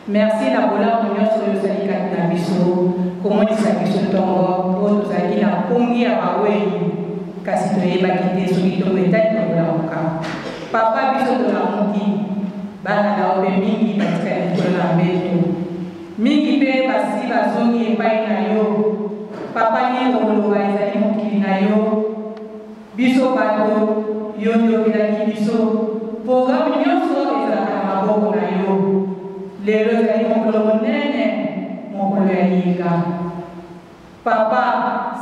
Merci na bola munyo so yosali katina biso komonisa biso ntongo po tozalaki na pongi ya bawei kasi toyebaki te soki tobetaki tobola moka papa biso tolamuki bana na obe mingi batikali likolo na mbeto mingi mpe basi bazongi epai na yo papa ye koloba ezali mokili na yo biso bato yo nyokelaki biso programme nyonso ezalaka na maboko na yo lelo ezali mokolo monene mokolo ya yinga papa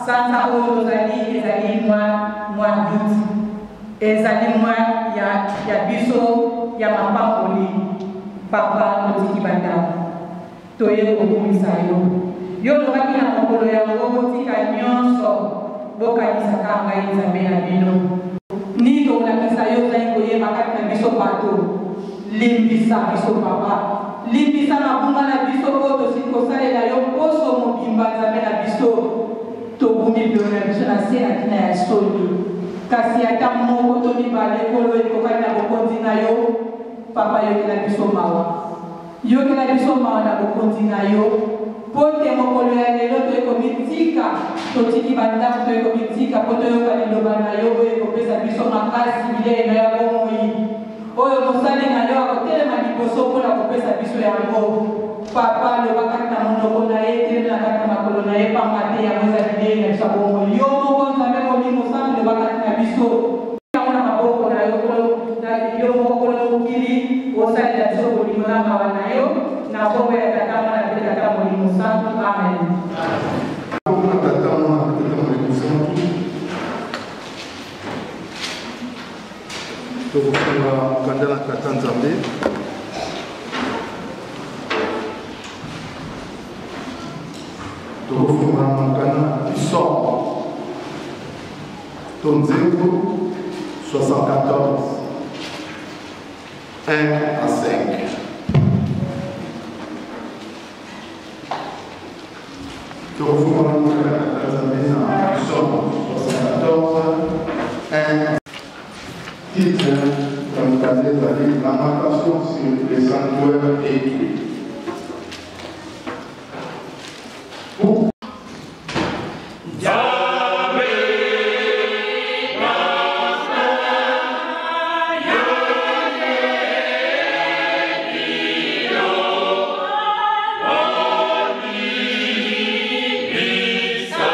sanza oyo tozali ezali mwa duti ezali mwa ya biso ya mapamboli papa totiki bandako toye kokumisa yo yo lobaki na mokolo yango botika nyonso bokanisaka ngai nzambe na bino ni tolakisa yo ozali koyeba kati na biso bato limbisa biso papa limbisa mabunga na biso oyo tosili kosalela yo poso mobimba nzambe na biso tobumi bilo na biso na se na ntina ya soni kasi ata moko to mibale kolo ekokani na bokonzi na yo papa yokela biso mawa yokela biso mawa na bokonzi na yo po te mokolo ya lelo toyekomitika totiki bandako toyekomitika po toyoka liloba na yo oyo ekopesa biso makasi bilei na ya bomoi oyo mosali na yo akotelema liboso mpona kopesa biso yango papa loba kati na monoko na ye telema kati na makolo na ye pamba te yango eza bilei na biso ya bomoi yo moko nzambe molimo sango loba kati na biso yango na maboko na yo moko na mokili osalela biso molimo na mawa na yo na bongo ya tata mwana mpe tata molimo sango amen. Tokofunga kanda na tata nzambe tokofunga kanda biso tonzengu 74 1 à 5 tokofunga kanda na tata nzambe na biso 74 1 titre comme cadet d'aller lamentation sur les sanctuaires écrits. Sa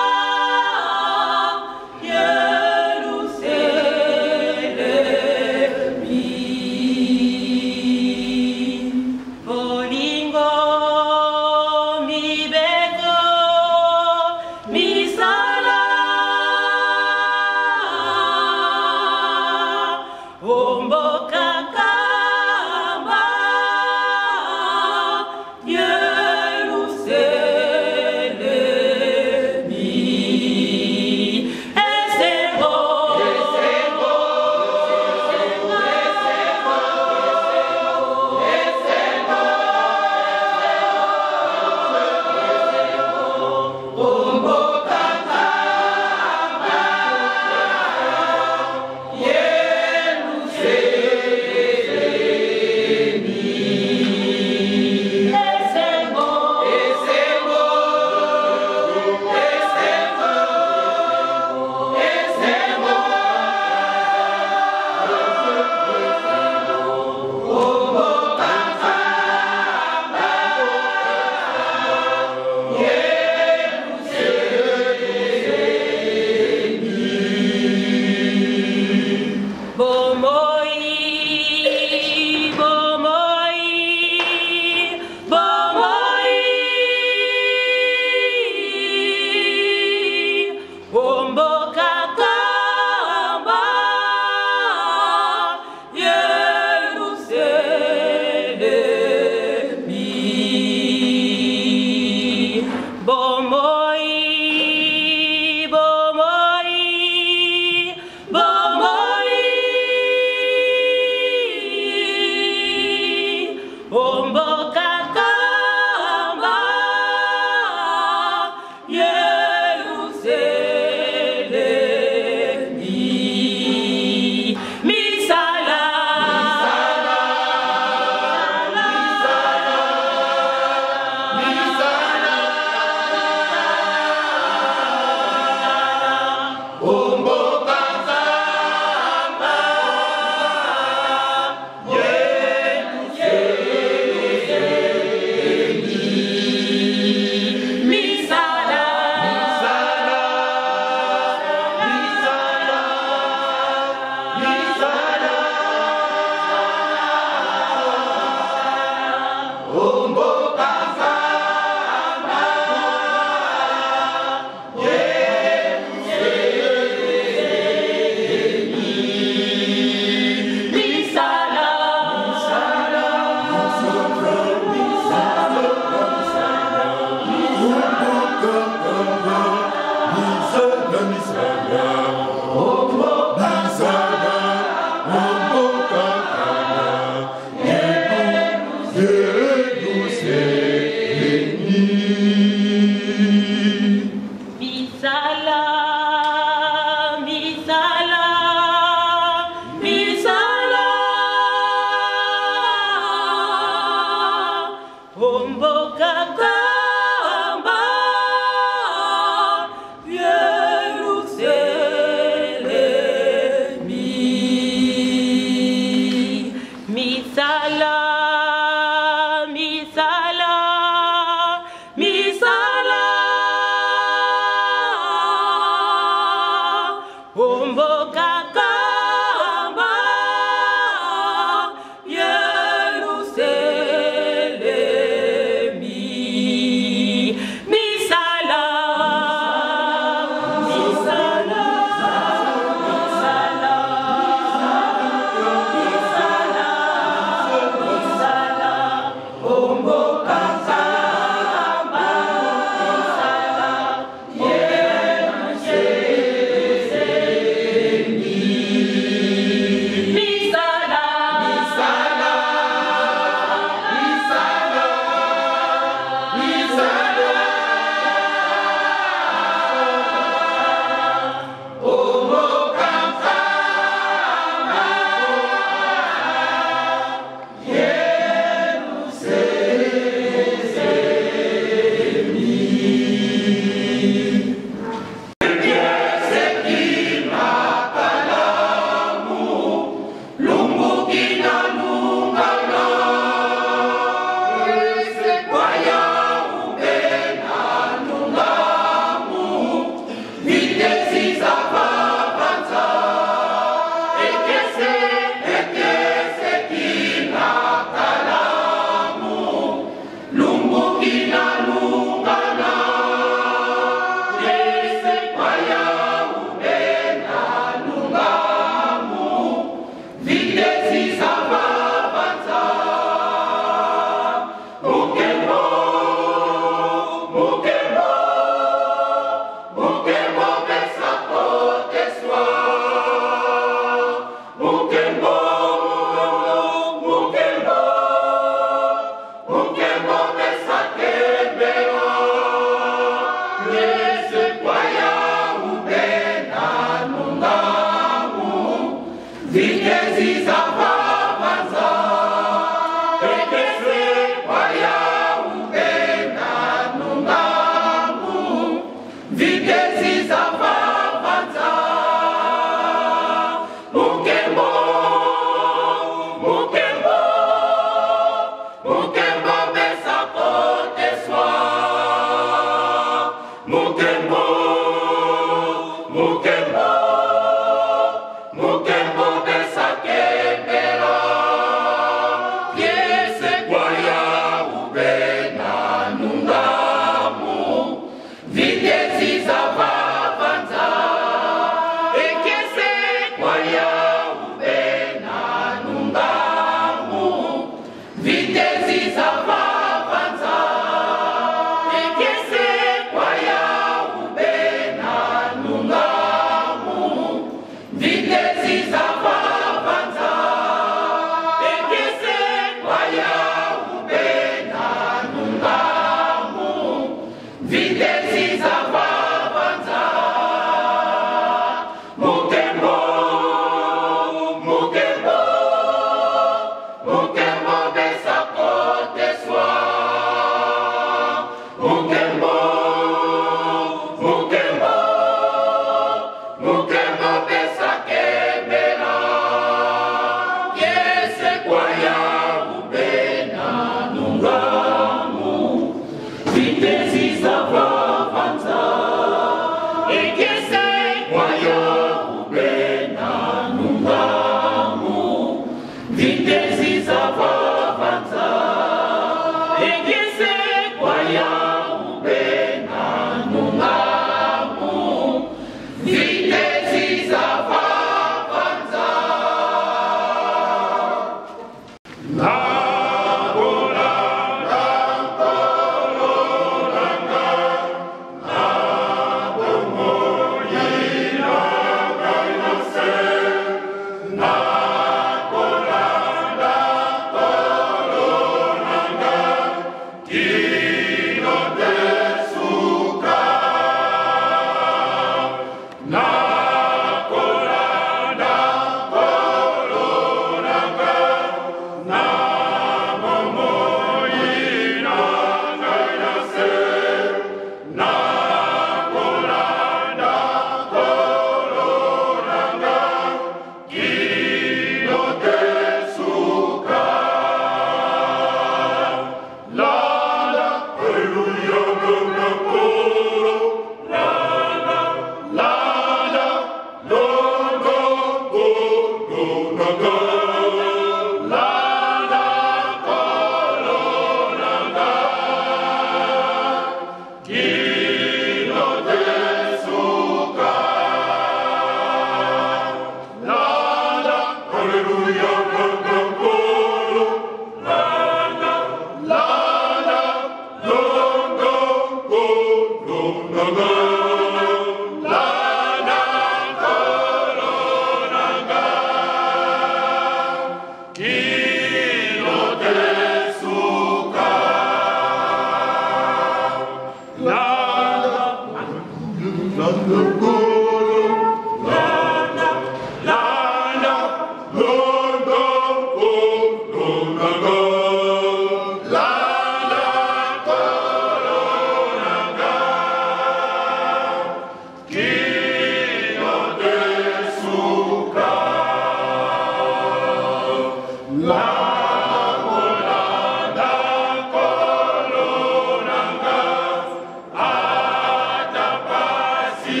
Atapasi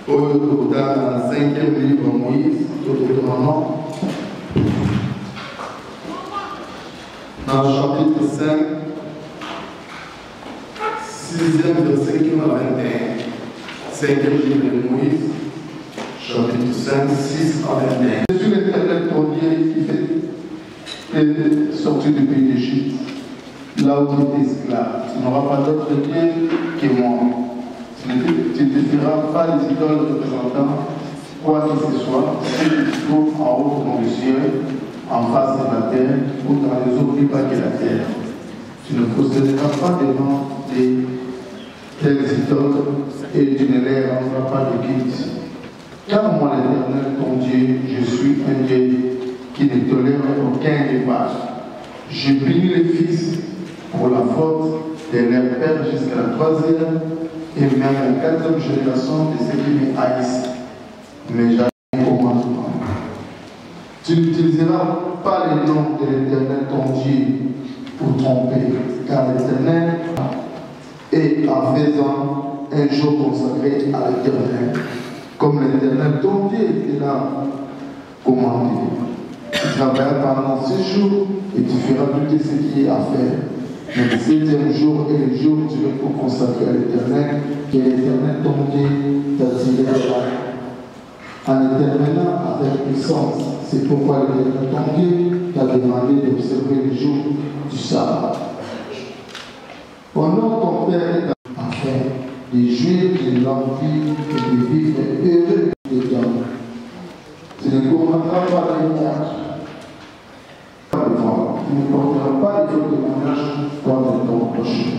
dans le 5e livre Moïse, au Deutéronome, dans le chapitre 5, 6e verset qui m'a 21. 5e livre de Moïse, chapitre 5, 6 à 21. Jésus l'Éternel, ton Dieu, qui est sorti du pays d'Égypte, là où tu étais esclave. Tu n'auras pas d'autre Dieu que moi. Tu ne te feras pas des idoles représentant quoi que ce soit, ce qui se trouve en haut dans le ciel, en face de la terre, ou dans les eaux plus bas que la terre. Tu ne posséderas pas devant des telles idoles et tu ne les rendras pas de guide. Car moi, l'Éternel, ton Dieu, je suis un Dieu qui ne tolère aucun élevage. Je bénis les fils pour la faute de leur père jusqu'à la 3e et même la 4e génération de ceux qui me haïssent. Mais jamais commandement. Tu n'utiliseras pas le nom de l'Éternel, ton Dieu, pour tromper, car l'Éternel est en faisant un jour consacré à l'Éternel, comme l'Éternel, ton Dieu, était là commandé. Tu travailleras pendant 6 jours et tu feras tout ce qui est à faire. Mais le 7e jour est le jour où tu veux pour consacrer à l'Éternel, que l'Éternel, ton Dieu, t'a tiré de là. En déterminant avec puissance, c'est pourquoi l'Éternel, ton Dieu, t'a demandé d'observer le jour du sabbat. Honore ton Père afin de jouir de l'envie et de vivre heureux dedans. Tu ne commettras pas d'image. Tu ne porteras pas les autres témoignages contre ton prochain.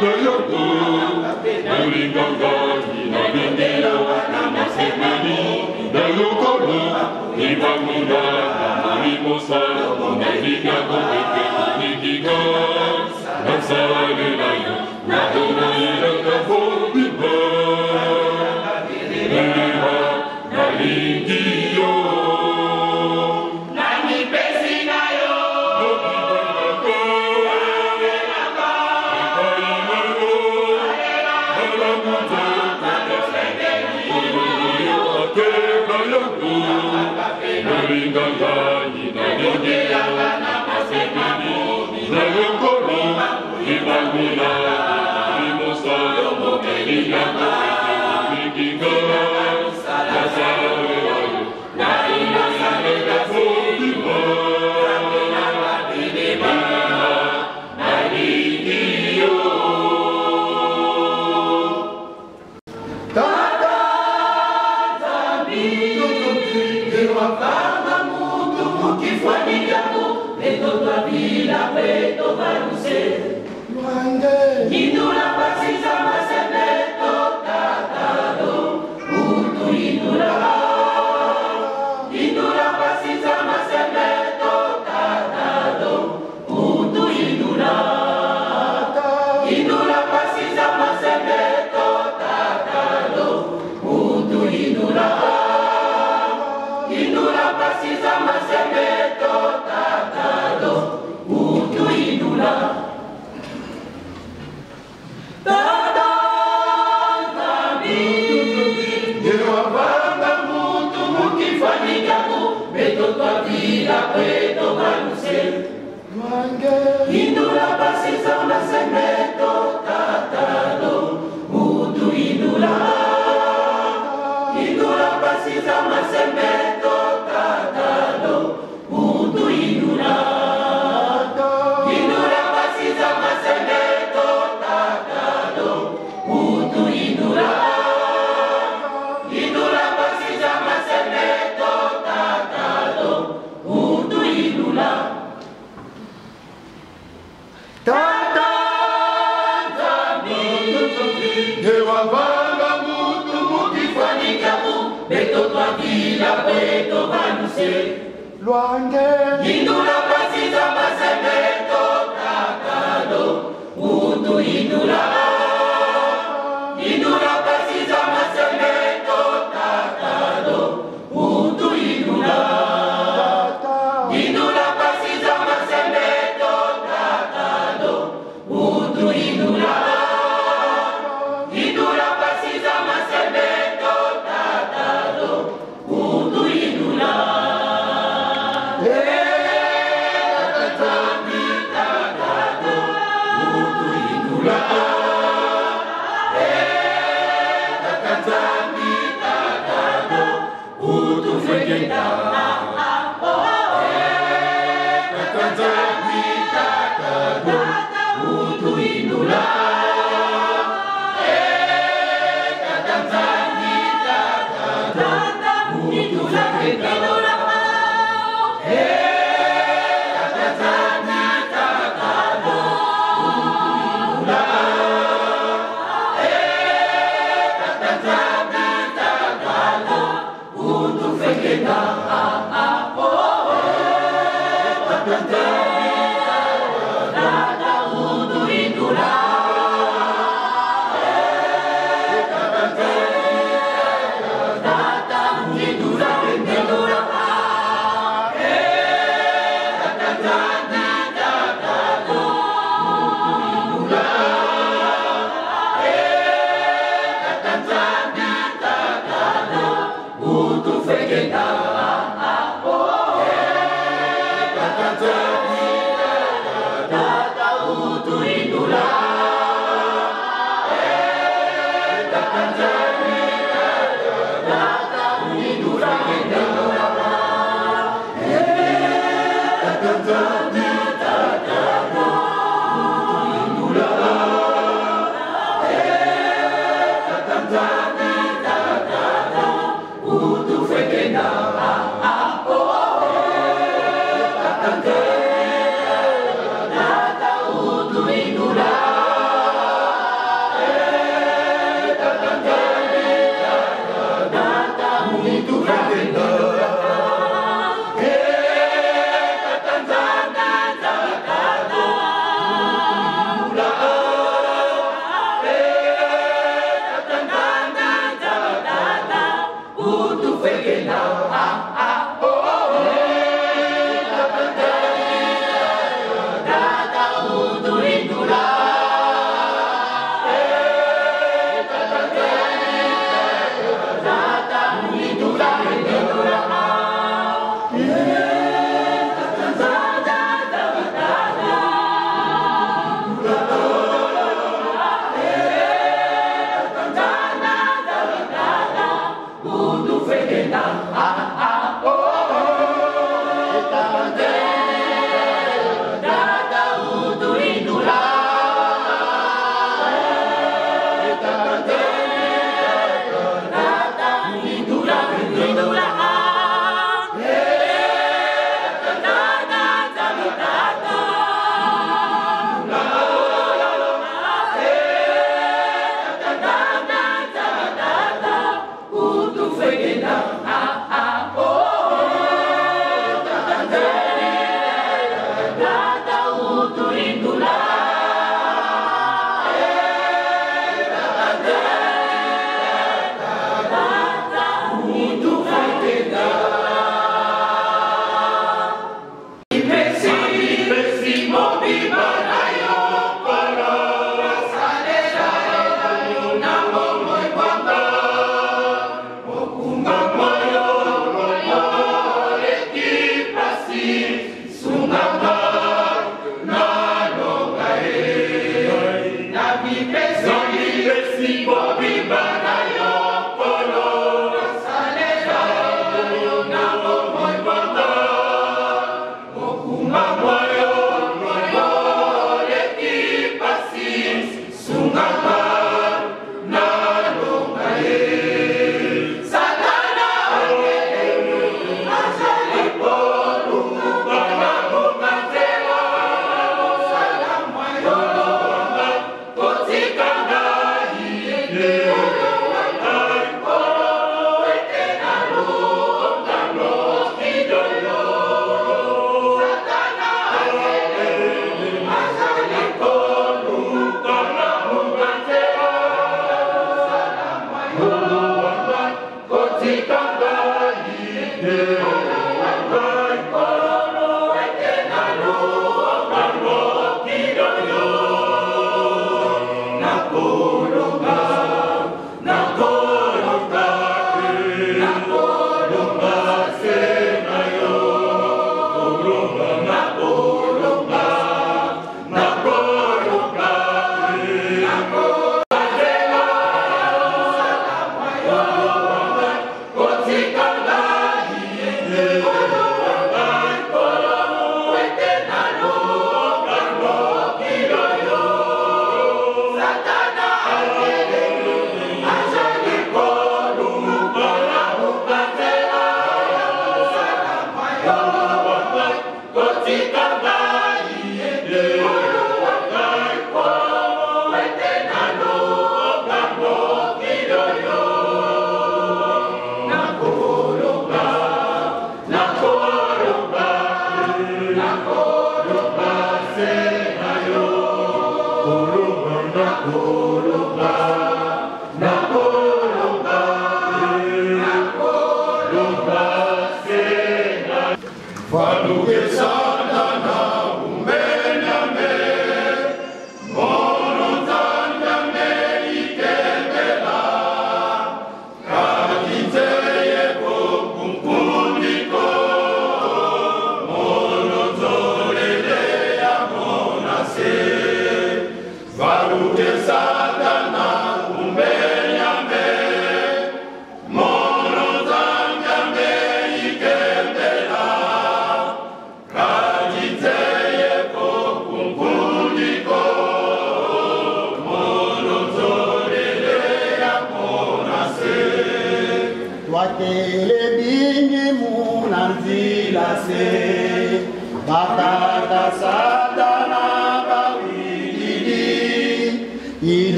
Untuk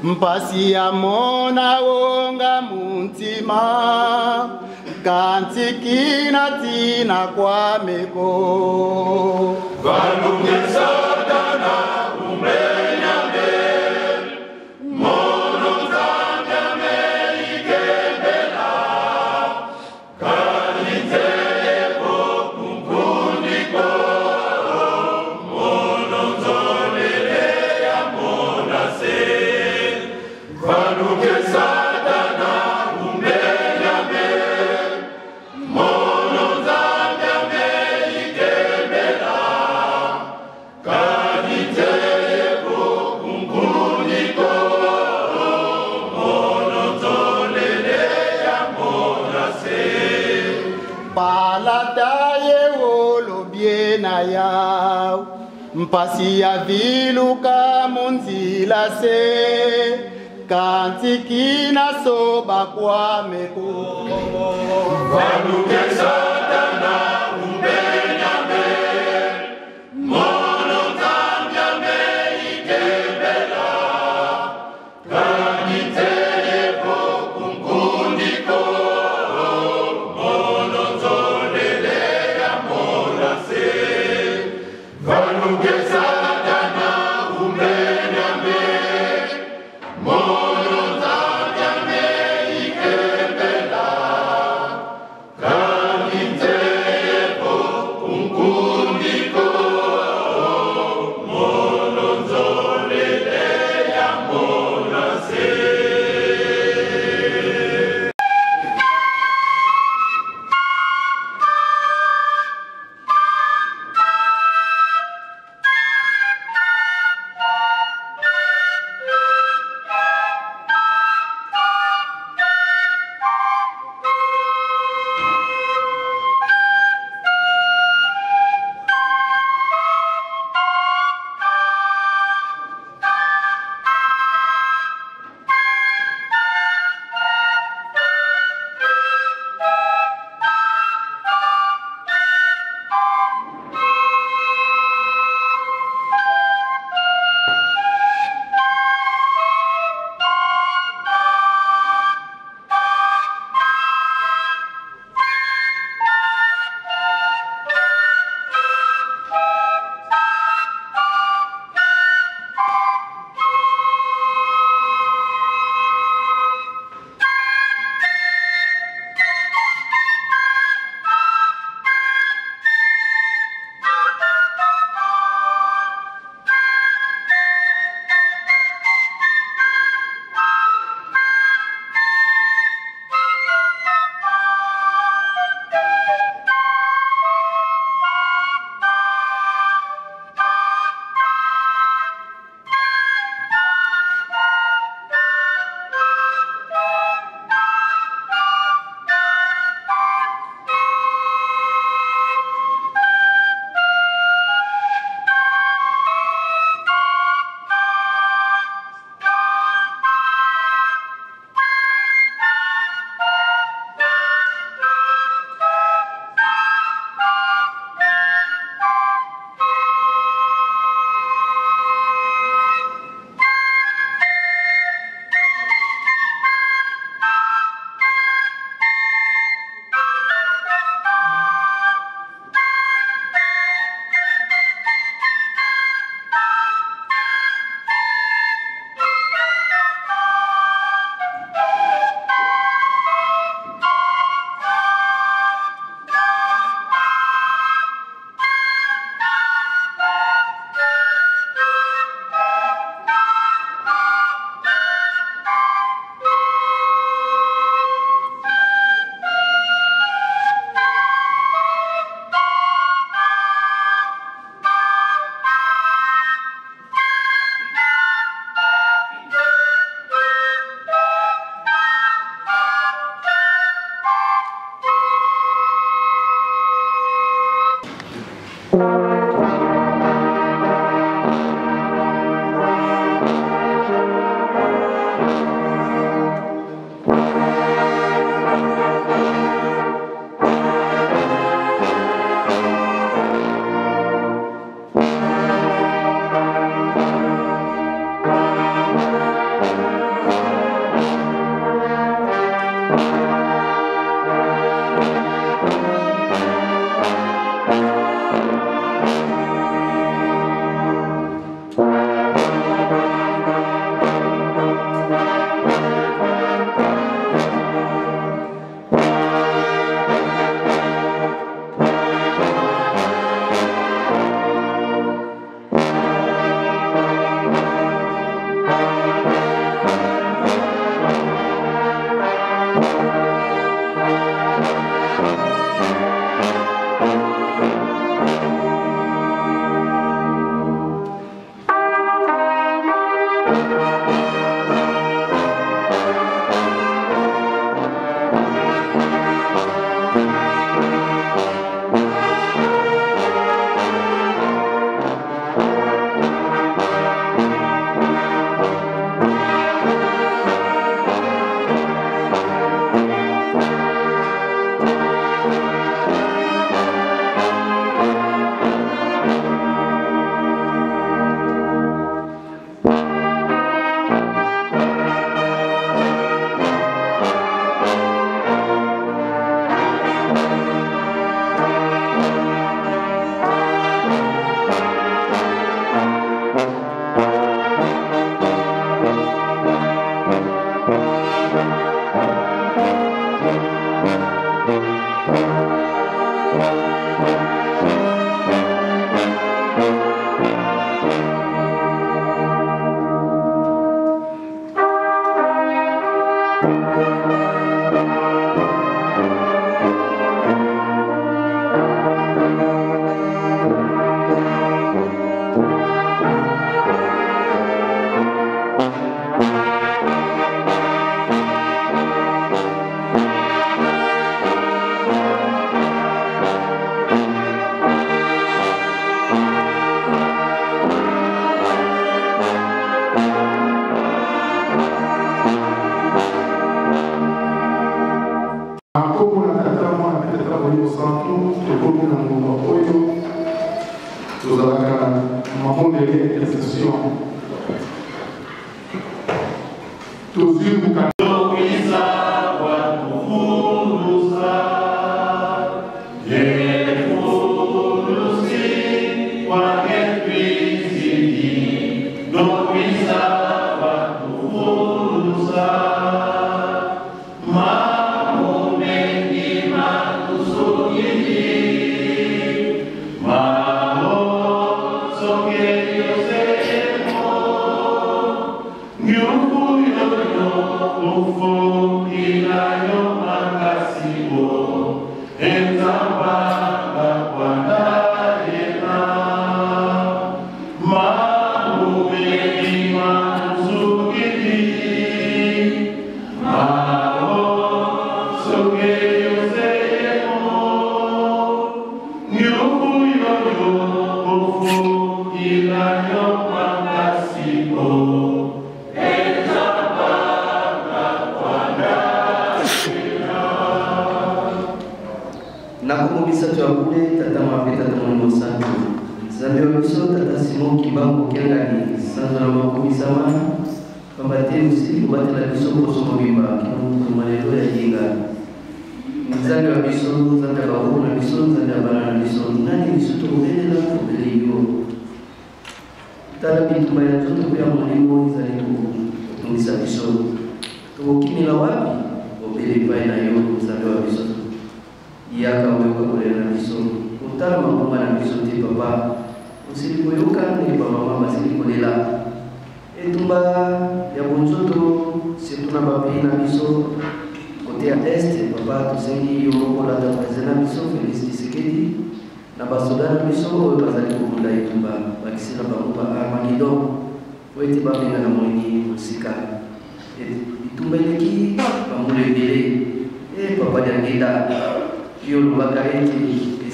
Mpasi ya mona wonga muntima kanti kina tina kwa meko Valuke satana umenyame mono zanga me ikebela kanite eko kunkundiko mono zonele ya mona se Valuke satana umenyame mono zanga me ikebela kanite eko kunkundiko mono zonele ya mona se Palataye wolo biena yao Mpasi ya viluka munzila se Kanti kina soba kwa meko Valuke satana umbe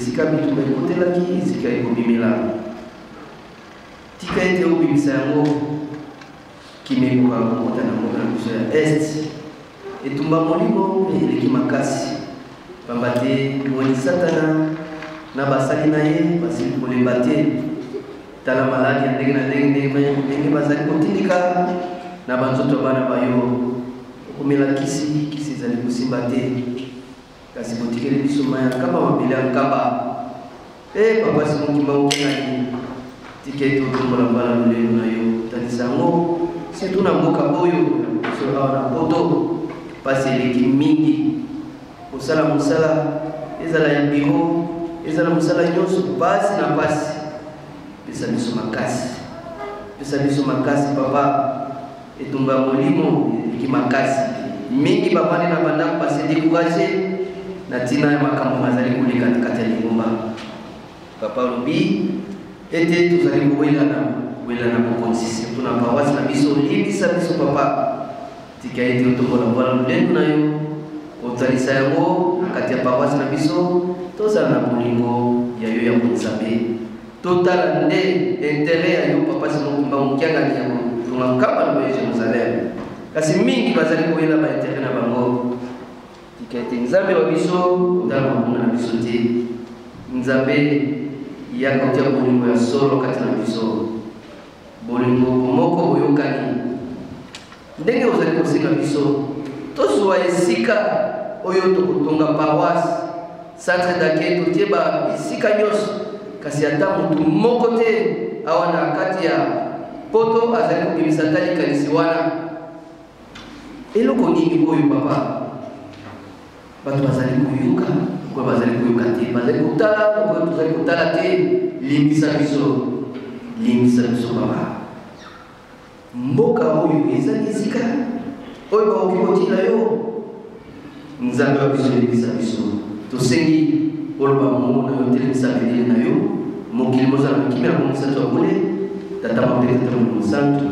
esika bitumba ekotelaki esika ekobimela tika ete obimisa yango kimekoka kokota na mboka na biso ya este etumba molimo eleki makasi pamba te moni satana na basali na ye basili kolemba te tala maladi ya ndenge na ndenge bazali kotindika na banzoto bana bayo okomela kisi ezali kosimba te kasi botikeli biso maya nkamba mabele ya nkamba papa si mokimba okenani tika ete otombola mbala lolelo na yo tanisa yango surtout na mboka oyo biso awa na poto pasi eleki mingi kosala mosala ezala ya biro ezala mosala nyonso pasi na pasi pesa biso makasi papa etumba molimo eleki makasi mingi bavandi na bandako base découragé na ntina ya makambo bazali koleka na kati ya lingomba papa olobi ete tozali kowelana bokonzi surtout na paroisse na biso limbisa biso papa tika ete otombola mbala lolendo na yo kotalisa yango na kati ya paroisse na biso tozala na bolingo ya yo ya bonzambe totala nde intérêt ya yo papa simokimba mokiangani ya kotunga nkamba na ya Jerusalem kasi mingi bazali koyela ba intérêt na bango tika ete nzambe wa biso otala mabunga na biso te nzambe yaka otia bolingo ya solo kati na biso bolingo moko boyokani ndenge ozali kosenga biso tozwa esika oyo tokotonga paroisse centre d'accueil totie ba esika nyonso kasi ata motu moko te awa na kati ya poto azali kobimisa ta likanisi wana eloko nini oyo papa bato bazali koyoka ko bazali koyoka te bazali kotala ko tozali kotala te limbisa biso papa mboka oyo ezali esika oyo bakoki kotina yo nzambe wa biso limbisa biso tosengi oloba mongo na yo telemisa belele na yo mokili mozala mokimi na momisato ya bole tata mabe tata molimo santu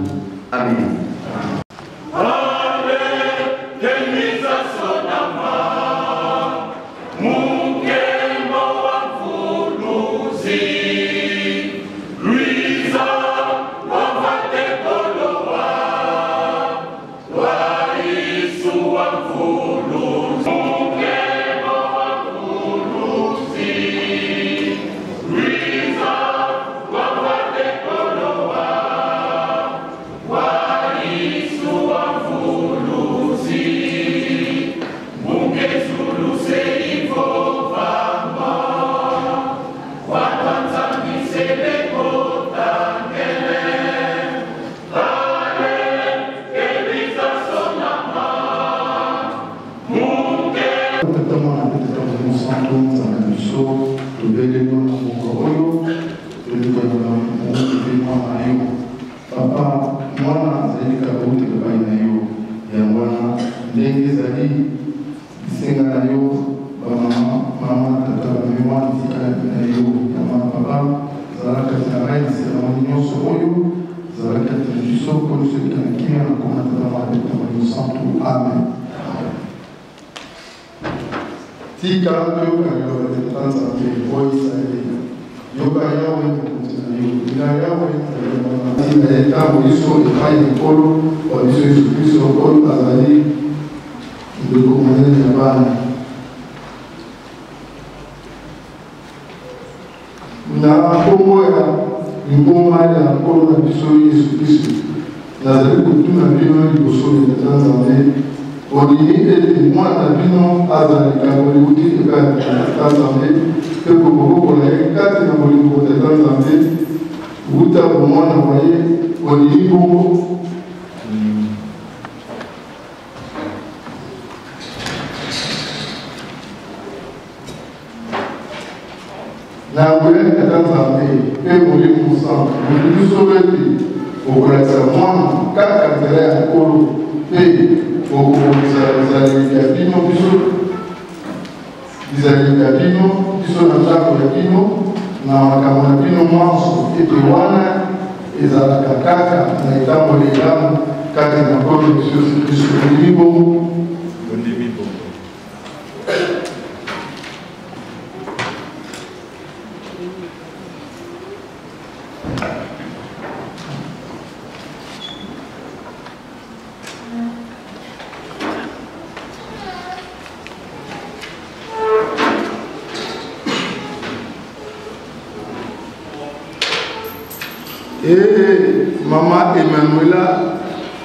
amen. Et Maman Emmanuela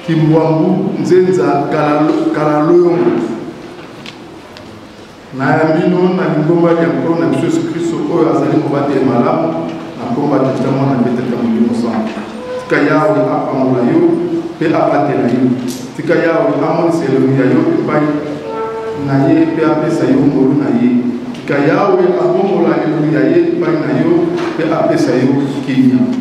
Kimbwangu Nzenza Kalaloyongo na yambino na ngomba ya mkono na Yesu Kristo oyo azali mobate malamu na komba tetamo na beteta mulimo sana tika yawe apa mulayo pe apate na yo tika yawe amo selo ya yo pai na ye pe apesa yo molu na ye tika yawe amo la ya ye pai na yo pe apesa yo kinya.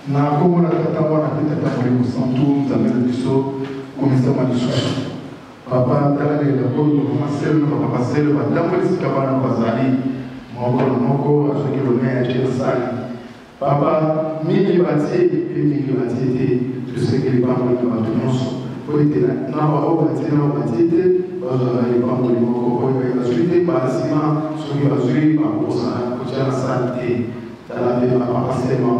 Na como na tatawa na pita tamari musantu zamele biso komisama disusu papa tala le daboto maselo papa paselo badamwe sikabana bazali moko asoki le meya chesani papa mimi batie te je sais que les parents de batonso poite na ba batie na batie bazali pambo moko poite basuite basima soki bazui bakosa kuchana santé tala be papa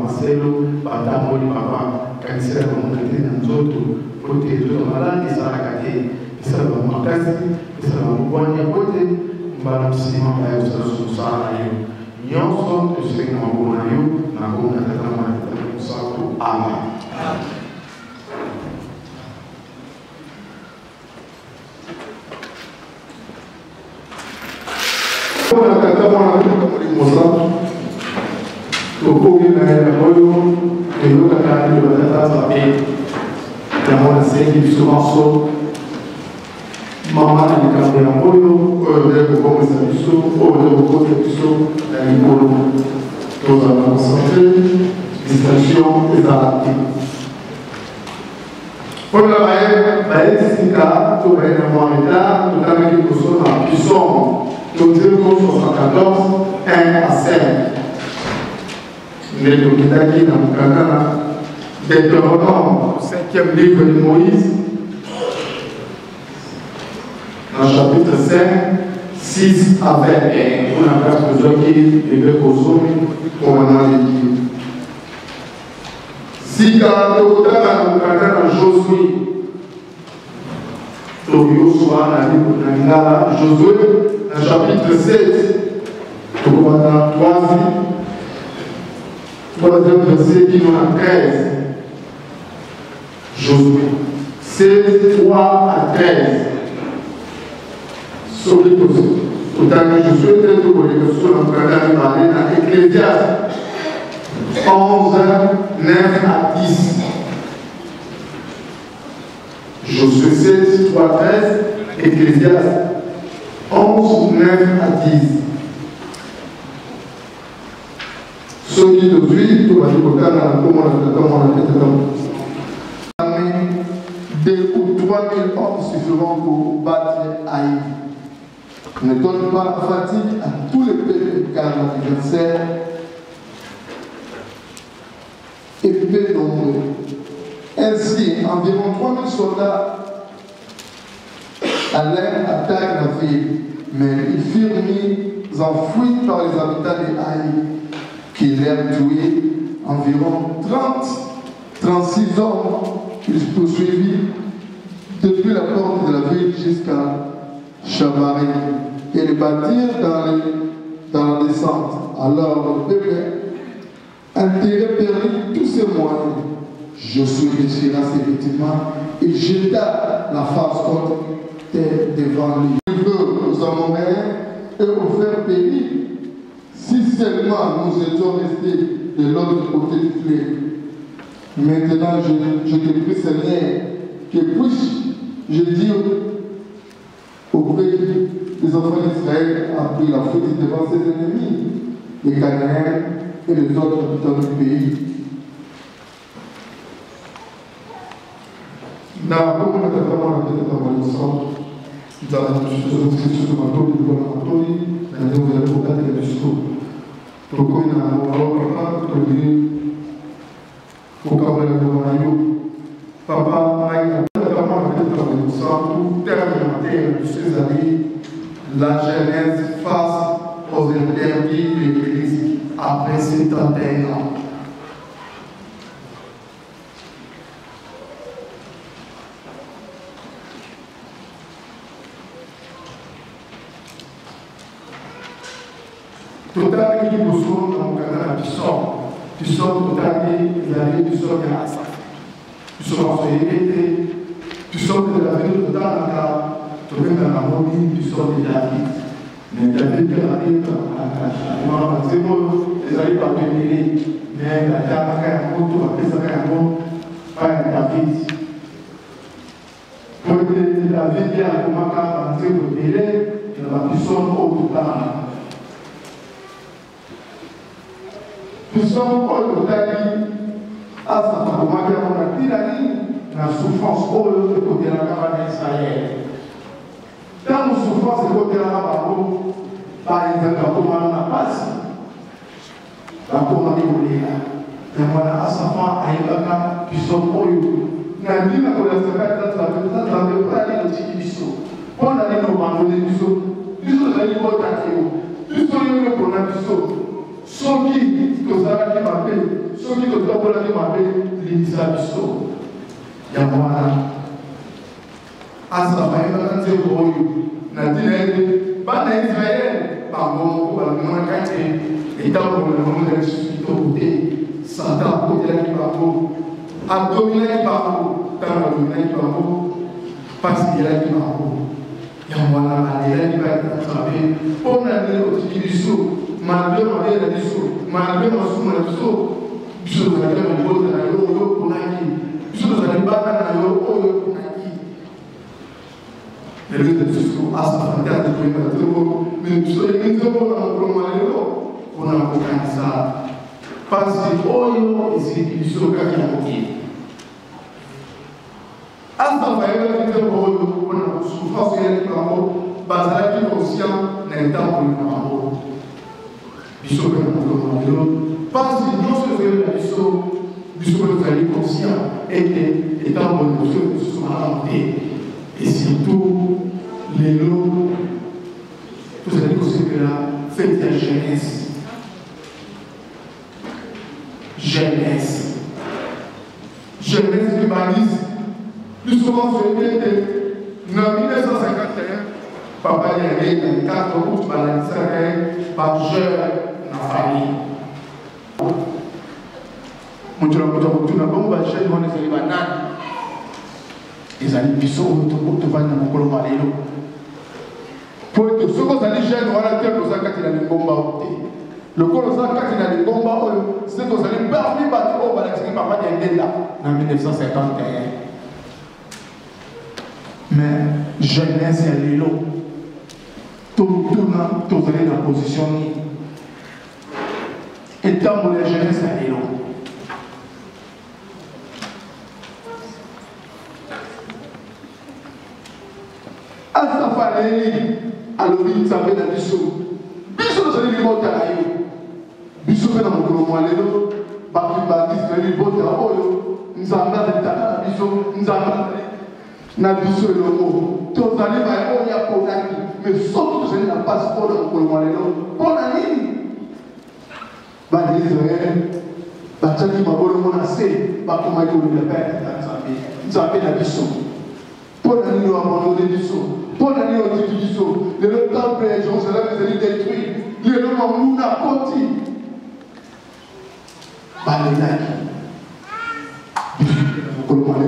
Marcelo batamoli papa kanisera bamonete na nzoto pote nzoto malani esalaka te esalaka makasi esalaka mobwanya pote mbala msima bayo osala mosala na yo nyonso tosengi na maboko na yo na kombo na tata na mosantu amen. Kombo na tata mwana kutoka molimo mosantu tokoki na oyo toyokaka libatata babe yango nasengi biso maso mama na likambo yango oyo oyo kokomisa biso oyo kokota biso na likolo tozala concentre distraction ezala te mpona bayesika to baye na mwa retard totalaki koso na puissant tozeko 74 1 à 5 mais le Kitaki dans le Canada, Deutéronome, au 5e livre de Moïse, dans le chapitre 5, 6 à 21. On a presque besoin qu'il y ait comme on a dit. Si quand on a le Canada, Josué, Josué, dans le chapitre 7, on a 3 troisième verset qui nous a 13. Josué 7, 3 à 13. Sobre je souhaite être pour sur le canal parler dans Ecclésiaste 11, 9 à 10. Josué 7, 3, 13, Ecclésiaste 11, 9 à 10. Ceux qui te suivent, tout va dire comment on a 2 ou 3 000 hommes suffiront pour battre Haï. Ne donne pas la fatigue à tous les peuples car l'adversaire est peu nombreux. Ainsi, environ 3 000 soldats allèrent attaquer la ville, mais ils furent mis en fuite par les habitants de Haï, qui l'ont tué environ 36 hommes. Ils poursuivirent depuis la porte de la ville jusqu'à Chamaré et les bâtirent dans la descente. Alors le peuple, intérêt perdit tous ses moyens. Josué déchira ses vêtements et jeta la face contre terre devant lui. Il veut aux Amoréens et aux faire périr. Si seulement nous étions restés de l'autre côté du fleuve. Maintenant, je te prie, Seigneur, que puisse-je dire au peuple des enfants d'Israël a pris la fuite devant ses ennemis, les Cananéens et les autres habitants du pays. Papa, tout terminer de ces années, la Genèse face aux interdits de l'Église après 71 ans. Total qui vous sont dans le canal qui sont total les années qui sont à Asa. Qui sont en Fédérité, qui sont de la ville de Tanaka, qui sont dans la mobile, qui sont de David. Mais David qui arrive à les arrivent à venir, mais la Tanaka est un mot, tout va faire un mot, pas un David. Pour que David qui a commencé à penser au délai, il y a une personne au total. Nous sommes au total. À sa femme, on a tiré la souffrance au côté de la caravane d'Israël. Dans nos souffrances, c'est côté de la caravane, par exemple, la commande n'a pas si. La commande est roulée là. Et voilà, à sa femme, à une qui sont au lieu. N'a dit la connaissance de la vie de Tibiso. On a dit nos bandes de Biso. Biso, c'est une bonne tâche. Biso, c'est une bonne tâche. Ceux qui te savent qui m'appellent, ceux qui te savent qui m'appellent, les Biso. Il y a moi là. À sa femme, il y a un zéro. N'a dit Israël, par mon quartier, et dans le monde de ressuscité, Satan, côté là qui va beau, abdominal qui va beau, dans l'abdominal qui va beau, parce qu'il y a là qui va beau. Il y a moi là, il y a là qui va être attrapé. On a dit au Biso. Malgré ma vie de Biso, malgré ma somme de Biso, Biso nous a dit un mot de la yo pour naïki. Biso nous a dit pas de la yo pour naïki. Mais le Biso a sa frontière de premier matin, mais Biso est mis au monde en promenade, on a aucun ça. Parce que Oyo et c'est Biso qui a moqué. À sa frontière de premier Oyo, on a souffrance et un amour, basé qui conscient d'un temps pour un amour. Biso que nous avons parce que non seulement la Biso que nous avons conscient était étant bon de ceux qui sont inventés et surtout les lots, vous allez considérer que la fête de jeunesse. Jeunesse humaniste. Plus souvent, je l'ai dit, en 1951, papa y avait dans le 4 août, par jeune. Famille. Mutu na bongo ba jeune wana ezali banani ezali biso to vanda mokolo malelo pour que ceux qui sont jeunes, on a tel que ça quand il a les bombes. Le colossal quand il a les bombes, c'est que ça les parmi bateaux, on va l'expliquer par rapport à là en 1951. Mais jeunesse et l'élo, tout est dans la position. Et tant que la jeunesse et l'élo. Astafareli, alors il s'appelle la Bissou. Bissou, nous allons lui monter à l'aïe. Bissou fait dans mon gros mois, les deux, Baki Baki, nous allons lui monter à Oyo. Nous allons faire des tas de Bissou, nous allons faire Bissou et le mot. Tous les allez, il y a pour l'année. Mais surtout, nous allons la passeport dans mon gros mois, les deux. Pour l'année. Baki Israël, Baki m'a volé mon assez, Baki m'a dit le père, nous allons faire la Bissou. Pour l'année, nous avons abandonné Bissou. Pour l'année, nous avons dit Bissou. Le temple de Jérusalem est détruit. Le nom nous n'a pas dit.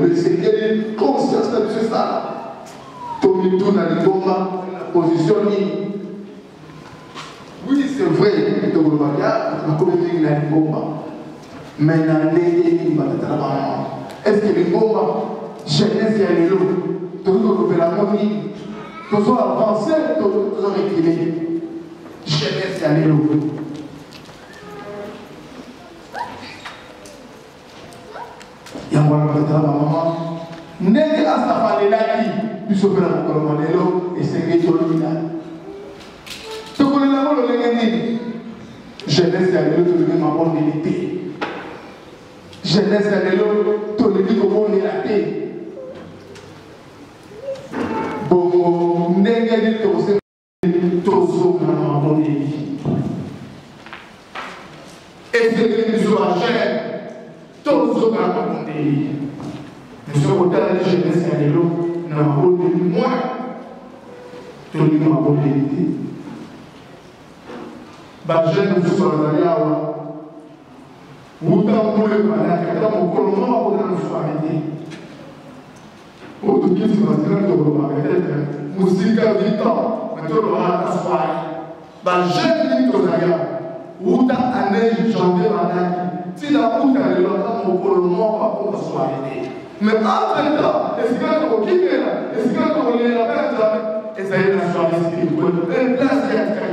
Le Seigneur est conscience de ça. Comme il tourne à l'Igoma, position. Oui, c'est vrai, il y a commis la Ligoma. Mais est-ce que l'Igoma, jeunesse et l'élo, tout le monde la monnaie, tout le monde avancé, tout le monde reculé. Jeunesse et l'élo. Yangwana batala mama ndenge asafanelaki biso pela mokolo manelo esenge tolobila tokolela ngolo ndenge nini jeunesse ya lelo tolobi mabondeli te jeunesse ya lelo tolobi kobondela te bongo ndenge nini tokosengeli tozonga na mabondeli esengeli biso bachere tous les gens ont été. Nous sommes au tas de jeunesse à l'élo, nous avons été moins. Tous les gens ont été. Les jeunes nous sommes allés à Outan pour le malade, quand on commence à nous soigner. Au tout cas, si on a dit que nous avons été, musique à 8 ans, maintenant on va soigner. Les jeunes qui sont allés à Outan à neige, janvier, malade. Si la route est là, on peut le voir pour se soigner. Mais entre-temps, est-ce qu'on est là? Est-ce qu'on est là? Et ça y est, la soirée spirituelle. Et là, c'est un cas.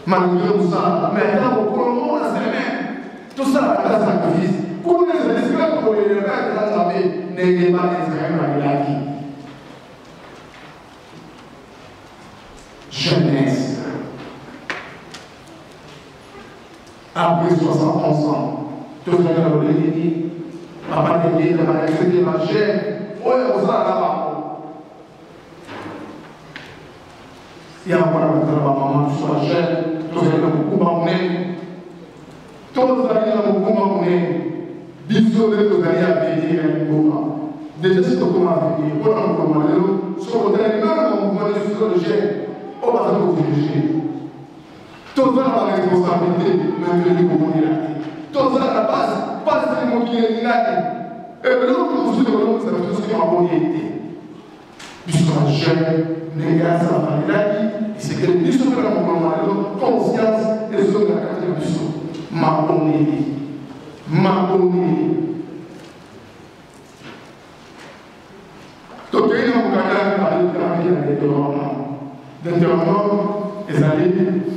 Malgré tout ça, mais là, on peut le voir, c'est tout ça, la sacrifice. Pour les esclaves, pour les pères de la famille, n'ayez pas les esclaves à l'acquis. Jeunesse. Après 71 ans, tout le monde a dit, papa a dit, la maladie ma chair, oui, on s'en va. Il y a encore un maman sur la chair, tout le monde a beaucoup d'emmené. Tous les amis ont beaucoup d'emmené. Bisous de tous les amis à payer un moment. Déjà, c'est comment à payer. On a un moment, sur le terrain, on va aller sur le jet, on va se corriger. Tous les gens ont la responsabilité, même de l'Économie. Tous les gens ont la base, pas seulement qui est là. Et l'autre, nous sommes dans le monde, c'est ma bonne idée. Puisqu'on a jeune, les gars, ça va aller là, c'est que nous sommes dans le monde, conscience et nous sommes dans la contribution. Ma bonne idée. Ma bonne idée. Donc, il y a un cadre par le travail de l'enterrement. L'enterrement est allé.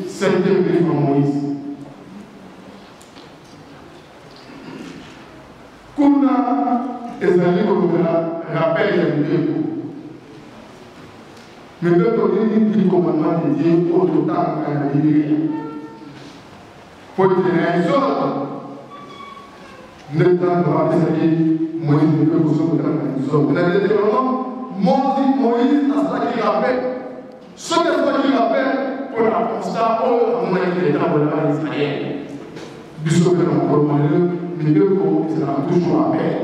C'est le livre de Moïse. Kuna ezali kolobela rappel ya libeko. Libeko nini li commandement de Dieu au total na Bible. Pour les autres, ne t'en pas ezali Moïse ne peut pas se faire les autres. Dans le Deutéronome, Moïse a ça qui rappelle. Ce n'est pas qui rappelle. Pour la constat, on a été dans le Israël. Du sauver dans le monde, mais deux mots, c'est toujours la paix.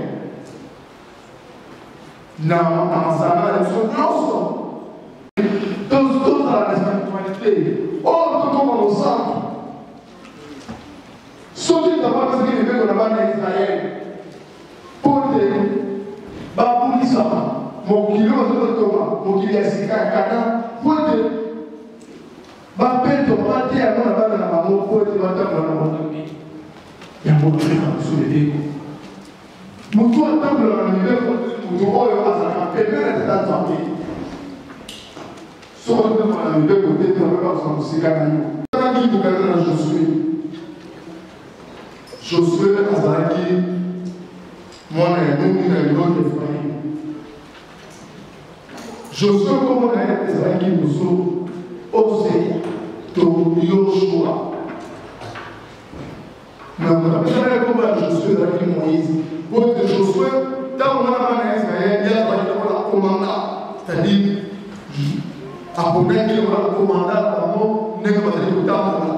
Dans sa résonance, dans la spiritualité, tout comme au centre. Sauter d'abord ce qui est fait dans la bande d'Israël. Pour des babounissaments, mon kilo de Thomas, mon kilo de Sikakana, pour peto pati ya mwana bana na mamu ko ti bata mwana mwana ya mo pe ka so de ko mutu atambula na nivel mutu oyo azaka pemere de tanto so de mwana nivel ko te to ba so musika na yo kana ki to kana na Josué azalaki mwana ya nungi na liboke Efraim. Josué kombo na ye ezalaki liboso Ose to Yoshua. Na mutapesana ye kombo ya Josué ezalaki Moïse. Bote Josué ntango mwana bana ya Israel ye azalaki lokola commandant, c'est-à-dire apondaki lokola commandant bango ndenge bazali kotambola.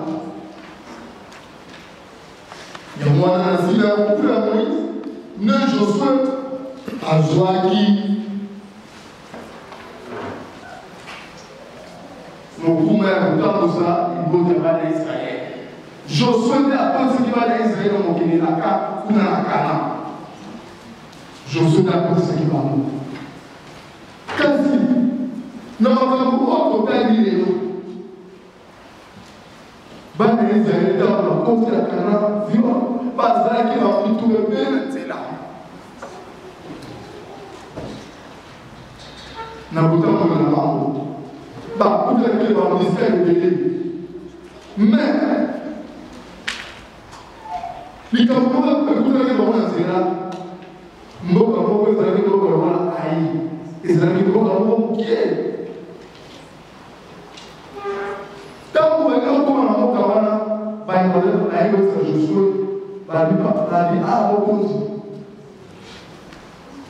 Il y a moi dans la ville à Moïse, ne Josué à Joachim. Mon cousin, autant de ça, il faut que va d'Israël. Josué est à cause qui va d'Israël dans mon Guinée, la carte, ou dans la Cana. Josué est à cause qui va nous. Quasi, nous avons beaucoup de temps. Bana Israël dans la côte de la Cana, violent. Pas ça qui va tout le bien, c'est là. N'a pas tant de la main. Bah, tout le qui va discuter le bébé. Mais, les camarades que tout le qui va c'est là. Moi, quand on veut aller au Rwanda, aïe, et ça qui va au qui est. Tant que nous sommes en Rwanda, bah, il va aller au Josué. Bali aokozi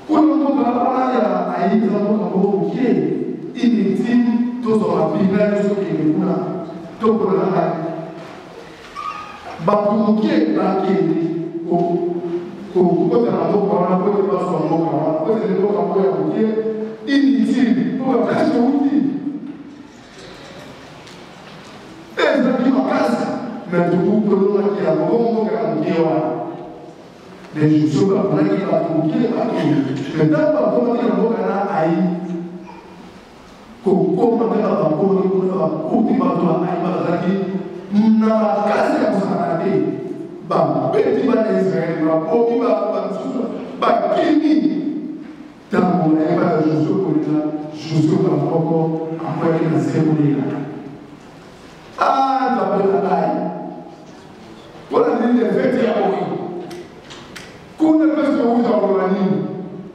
kuna mtu hapa ya aiza kwa mke ili timu tozo mapinga hizo kimekuna toko na hapa babuke bakeni ko na mboka wana kwa baso mboka wana kwa ile mboka kwa mke ili timu kwa kazi uti eza kimakazi na tukuko na kia bongo kama mkewa les jours pour la qui va trouver le temps va comment il va kana ai ko ma ka ba ko ni ko ba to ai ba zaki na kazi ya kusakate ba beti ba Israel ba ko ki ba ba kini tangu na ba Josué ko na Josué ba ko ambaye na sehemu ile ta ba ai wala nini effect ya ko kuna pesa uza kwa nini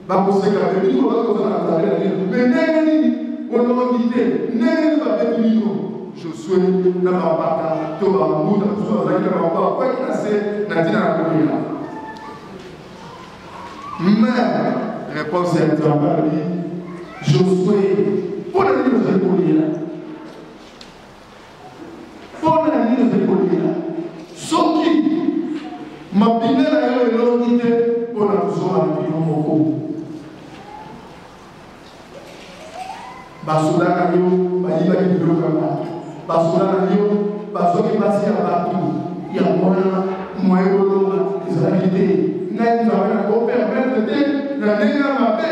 bakoseka bebili ko bakoza na tare na beneni olongite nene ba bebili Josué na bapata to ba muda kuso za kila baba kwa kinase na tina na kumila mais réponse est travail Josué pour la nini za kulila pour la nini za kulila soki mapinela yo elongite mpona kozonga na bino moko basoda na yo bayibaki biloko ya bato basoda na yo bazoki mpasi ya bato ya mwana moye kolonga ezalaki te ngai nzambe na kopermetre te na ndenge ya mabe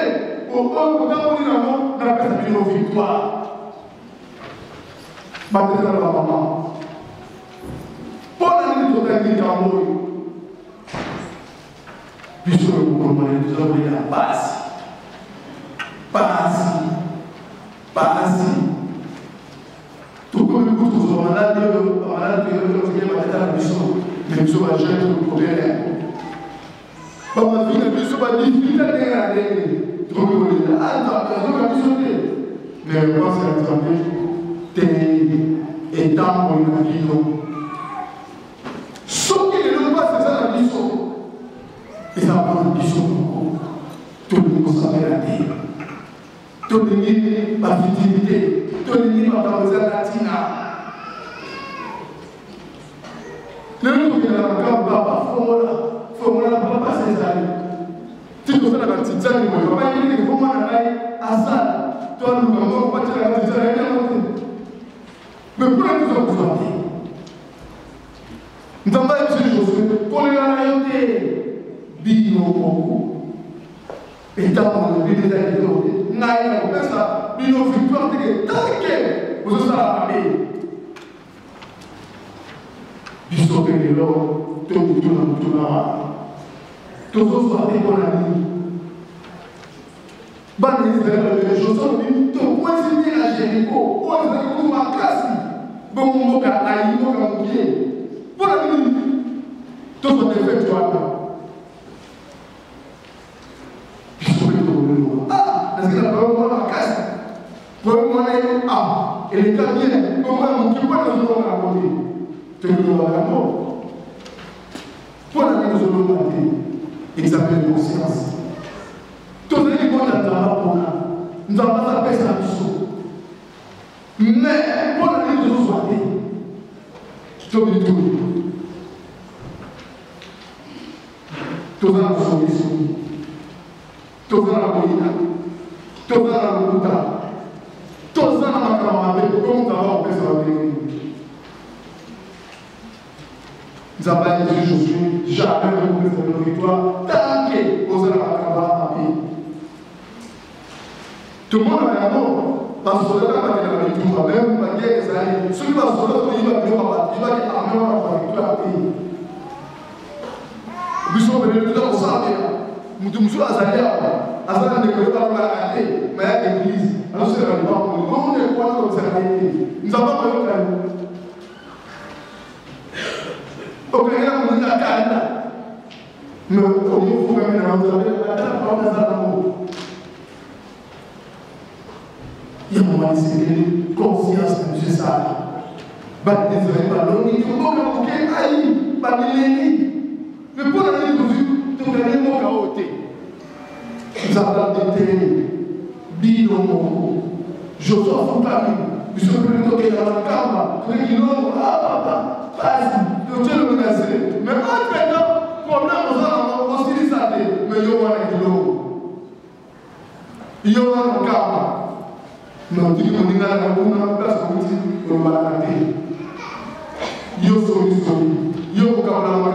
okoyo kotamoli nango napesa bino victoire bateza na bamama mpona nini totangi likambo oyo biso kokomana tozaboli ya pasi tokomi kutu kozwa maladi oyo bamaladi toyeotoye batata na biso me biso bajene tokokomela yango bamavi na biso badifilita ndenge na ndenge tokomi kolela azoka biso te me repense ya nzambe te etamboli na bino soki lelo mpasi eza na biso eza mpona biso moko tolingi kosambela te tolingi bafitili te tolingi makambo eza na ntina lelo tokenda na makambo baba fongola bapasi ezali ti tosalaka ntitani moyo babayeliki fo mwana ngai asala to aluka moko batielaka ntitani yango te me mpona toza kozwa te nzambe ayebisi Josué kolela na yo te bino moko etango na bino eza kitoko te ngai na kopesa bino victoire teke tanke ozosala mabe biso pe lelo to mutuna tous soit pour la vie ban Israël de Josué to voici à Jéricho on va tout ma classe bon mo ka ayi mo ka mouké pour la vie to so te fait toi biso pe lelo est-ce que la parole va la casse pour moi et les gars bien comment on qui pas dans le côté te le voir la mort pour la vie de l'humanité il s'appelle conscience tout le monde a travaillé pour nous avons pas fait ça mais pour la vie de l'humanité tout le tout la solution tout la moïna tout la luta tout ça n'a pas avec comment d'abord fait ça nous avons dit je suis jamais reconnu cette victoire tant que vous allez acabar à vie tout le monde a l'amour parce que là pas de la victoire même pas que ça celui qui va se retrouver il va bien il va dire amen la victoire à vie bisou de tout ça ça mutu musu azalia azana de ko ba la ate mais église alors c'est le bon on est quoi comme ça nous avons pas le ok là on a calme mais au faut même dans la il y a un moment de conscience de Dieu ça bah désolé bah l'on dit tout comme ok aïe bah mais pour la vie de Dieu tout le monde a ôté nous avons été binomos Josué Foukami nous sommes plutôt dans la cama tous les gens ah papa vas-y Dieu le menace mais entre-temps problème aux hommes hostilité mais il y a un kilo il y a un cama non tu dis qu'on est dans la place comme si on va la il y a une solution il y a un cama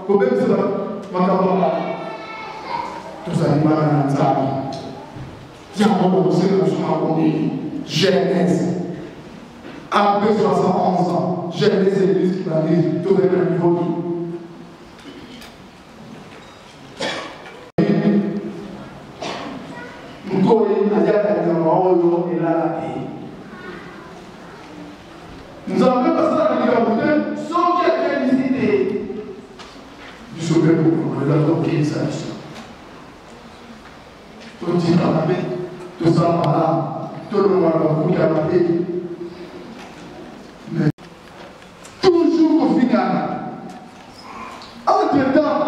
problème c'est là tout ça est mal dans ça. Tiens, on va aussi le Genèse. Après 71 ans, Genèse est l'église qui va dire tout est le niveau. Nous avons fait passer la liberté sans qu'il y ait félicité. Du sauveur, on a adopté ça. Tout le canapé, tout ça par là, tout le monde a beaucoup canapé. Mais toujours au final, entre-temps,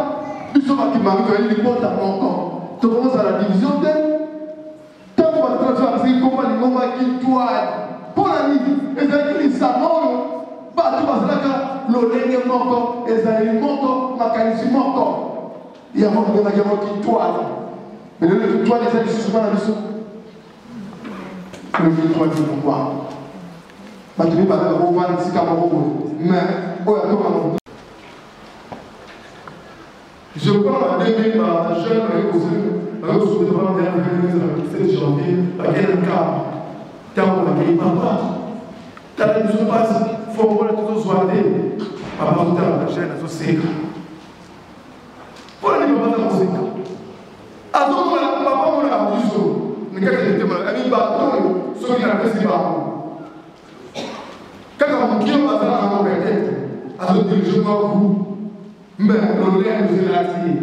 nous sommes à Kimaru, il porte à mon corps. Tu commences à la division de tant qu'on va traverser, comment les moments qui tournent. Pour la nuit, les amis, ça mort. Bah, tu vas là, le lait manquant, les amis manquant, ma qualité manquant. Il y a un moment qui tourne. Mais le victoire des amis, c'est souvent la leçon. Le victoire du pouvoir. Je ne vais pas dire qu'on va ici comme un mais je prends ma début, ma jeune, avec le souverain de la qui fait janvier, à quel cas, tant qu'on a gagné papa. Tant que nous passe, il faut voir tout ce soir. Papa, tout à la chaîne, à ce séquent. Pour aller papa dans le séquent. Alors, papa, on a dit ça. Mais quand il était malade, il m'a dit ce qu'il a fait, c'est pas. Quand on dit qu'on va faire un peu peut-être, à ce dirigeant, mais on l'a dit.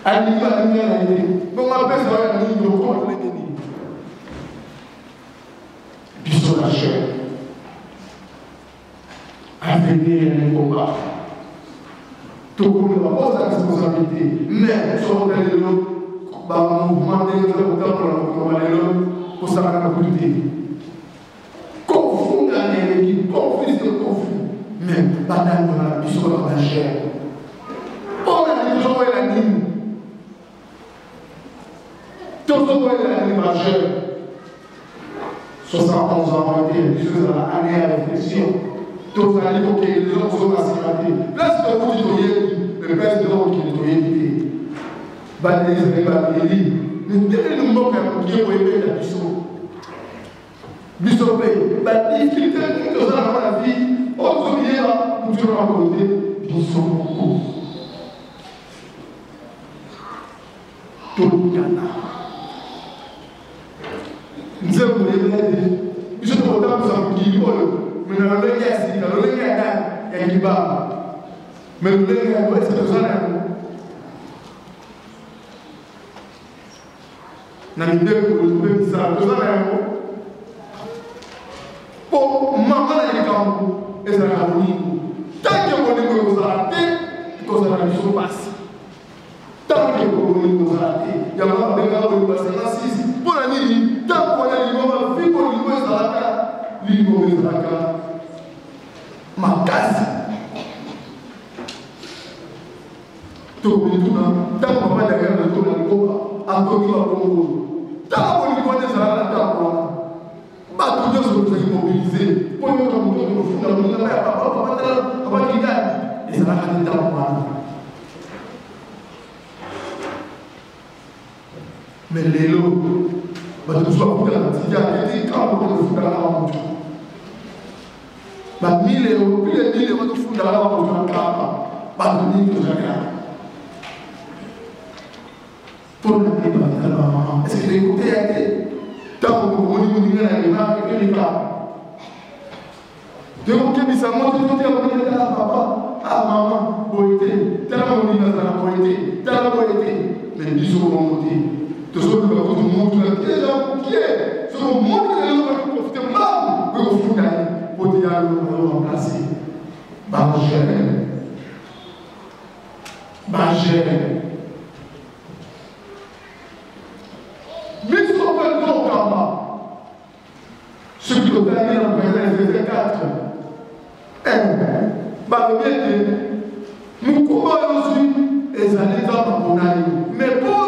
Ali va venir à l'aider. Donc, ma personne va venir, on va l'aider. Puis sur la chair. À venir un combat. Tout le monde n'a pas sa responsabilité. Mais, sur le mouvement de l'autre, pour ça, on a coûté. Confondre l'équipe, conflit c'est le conflit. Mais, bataille dans la vie sur la chair. On a dit toujours la ligne. Toujours la ligne majeure. 71 ans ont été dans l'année à réflexion. Tous les années pour que les gens soient assimilés. Place de vous dit le place de l'homme qui est toyé. Badé, c'est pas Eli. Mais dès le moment qui est pour aimer la Bissot. Bissot, la difficulté de la vie, on se dit là, nous sommes beaucoup. Tout Ghana. Nous avons dit, je ne peux pas vous en dire, mais nous avons dit, mais nous avons dit, na mideko le ça to ça pour maman na likambo ezala bolingo tant que bolingo ezala te kozala biso pasi tant que bolingo ezala te yamba benga bolingo ezala sisi mpona nini tant qu'on a lingo vi bolingo ezalaka makasi to bituna tant papa derrière le tour na likomba akoki bakongo tant que bolingo ezalaka tant qu'on bato nyonso tozali mobilize mpo yoka moto okofunda molingana ya babakingani ezalaka te ntango wana me lelo bato mosusu bakutaka natija ete kambo okofundaka na moto bamile pile bakofundaka na moto na kamba bato nini tozalaka mpona ebakala bamama eske lekoteya te tant que vous voulez dire à l'imam que les cas. De vous qui ça monte tout est à papa, à maman, poété, tellement on dit dans la poété, tellement poété, mais ils sont montés. Tout ce que vous montrez là, qui est, ce que vous montrez là, vous profitez mal, vous vous foutez, pour dire à l'eau remplacer. Bangère. Mais ce qu'on peut dire au Kamba, ce qui doit aller dans le présent, 4, nous courons aussi, et ça n'est pas pour nous. Mais pour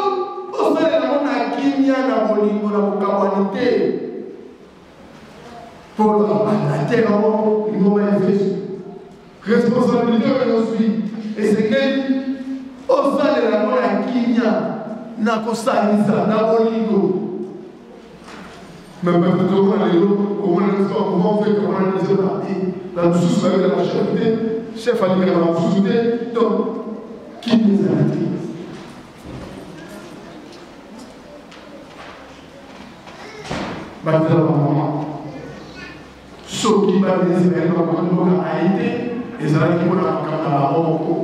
aussi, on a Kenya, la Bolingo, la Bukawalité. Pour la terre, il nous a fait responsabilité aussi. Et c'est que, au sein de la Kenya, na kosanisa na bolingo mais peut-être qu'on a les lots comment fait comment on les a partis la sous avec la chef à l'imam la sous donc qui les a dit maintenant maman ce qui va les événements comme a été et ça qui on a comme la rompo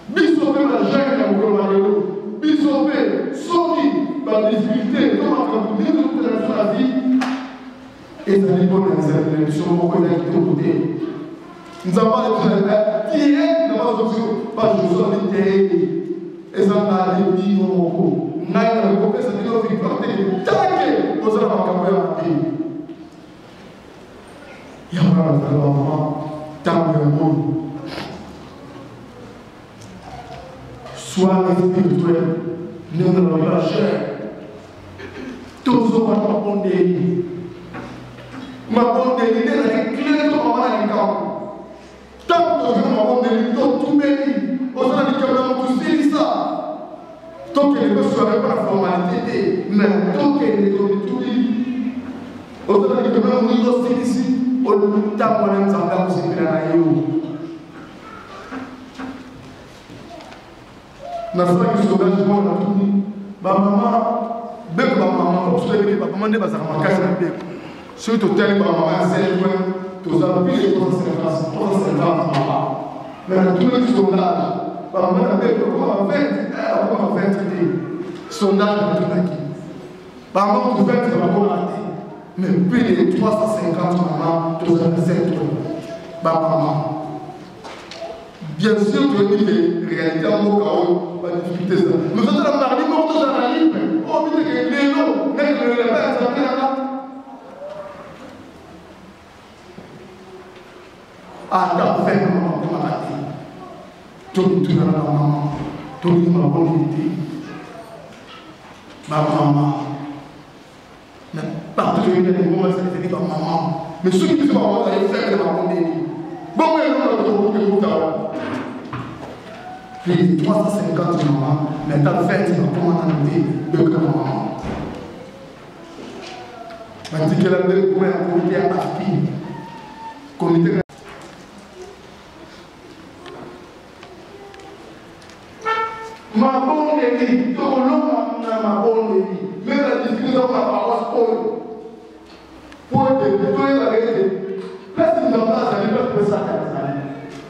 biso même la jeune comme le Bisopé, sorti par des difficultés, comme en toute la vie, et ça dépend de la émission, pourquoi il a quitté au côté. Nous avons parlé de direct dans la solution, pas je sors des terres, et ça m'a dit, nous avons fait ça, nous avons fait taquer, nous avons fait il y a pas de moment, tant de monde. Soit spirituel, nous n'avons pas cher. Tous sont ma bonne délit. Ma bonne délit est la clé de ma camp. Tant que je ma bonne délit, tout béni. On a dit que nous tous dit ça. Tant que les gens ne soient pas la formalité, mais tant que les gens tout dit. On a dit que nous tous dit ici. On a dit que nous sommes là. Na sala ki sondage mo na tuni ba mama beko ba mama ko sele ba mama ne ba saka makasi na beko so to tell ba mama sele ko to za pile ko se mama mais na tuni ki sondage ba mama na beko ko ma 20 ko ma 20 di sondage na tuni ki ba mama ko 20 ba ko ati mais plus de 350 mama to za 7 ba mama. Bien sûr, tu as dit que réalité en mot chaos, pas de difficulté ça. Nous sommes dans la mardi, nous sommes dans la libre. Oh, putain, que les lots, mais que le père, ça vient là. Ah, t'as fait maman, t'as raté. Tout dans la maman, tout ma bonne idée. Ma maman. Mais partout, il y a des moments, c'est ma maman. Mais ceux qui disent maman, ça les fait de ma bonne idée. Bon, mais non, puis 350 mamans, mais t'as fait, tu vas commander de maman. Je dis qu'elle a fait pour un comité à Afi. Comité. bondeli, to kolonga na bondeli. Mais la difficulté on a paroisse pour de la vérité. Presque nous avons ça, ça ne peut pas ça.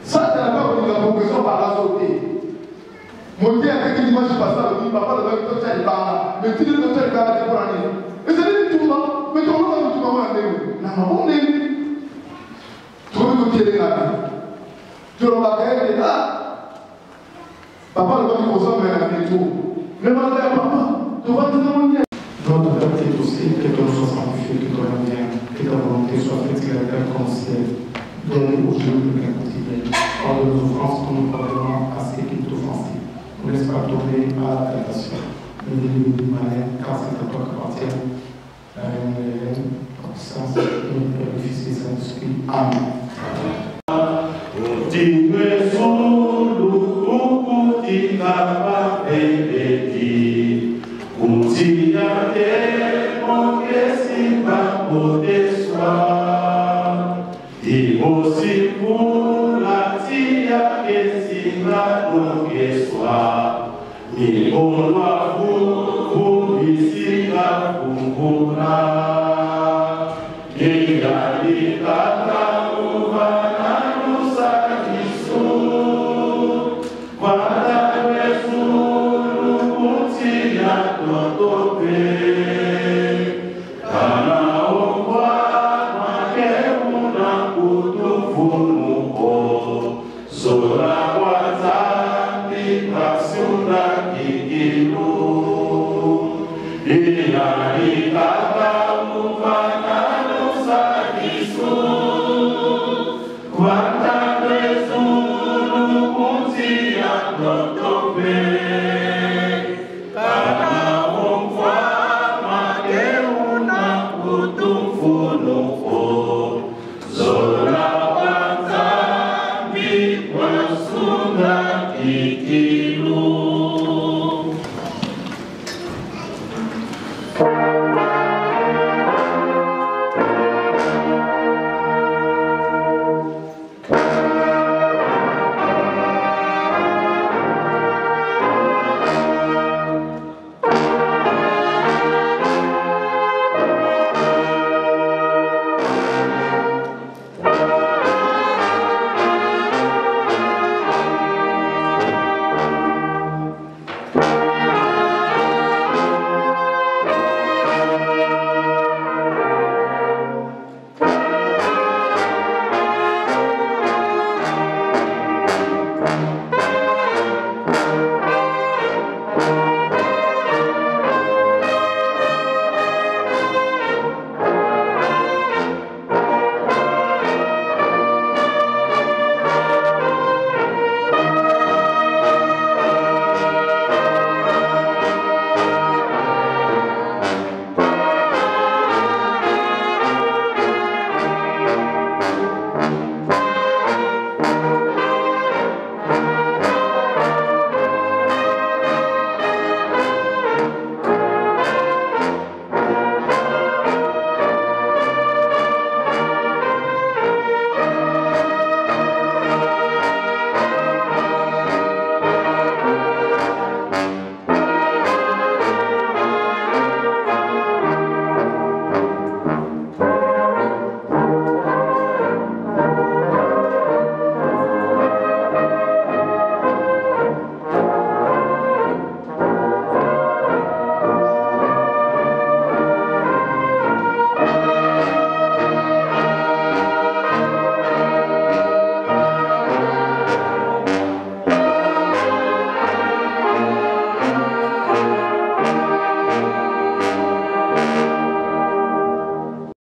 Ça, c'est la part où nous avons besoin par la sauter. Mon Dieu, avec une image passée, il papa de la docteur est là, mais tu dis le docteur est là pour l'année. Et c'est tout ça, mais ton nom est tout comment on est. Tu veux que tu es là. Tu vas faire là. Papa le doit poser un tout. Mais malgré papa, tu vas te demander. Notre Père est aussi que ton nom soit sanctifié, que ton nom vienne, que ta volonté soit faite sur la terre comme au ciel. Donne-nous aujourd'hui le pain quotidien. Pardonne nos offenses comme nous pardonnons à ceux qui nous offensent. Ne laisse pas tomber à la tentation. Mais délivre-nous du malin, car c'est à toi qu'appartient la puissance et le Fils et le Saint-Esprit. Amen. Quando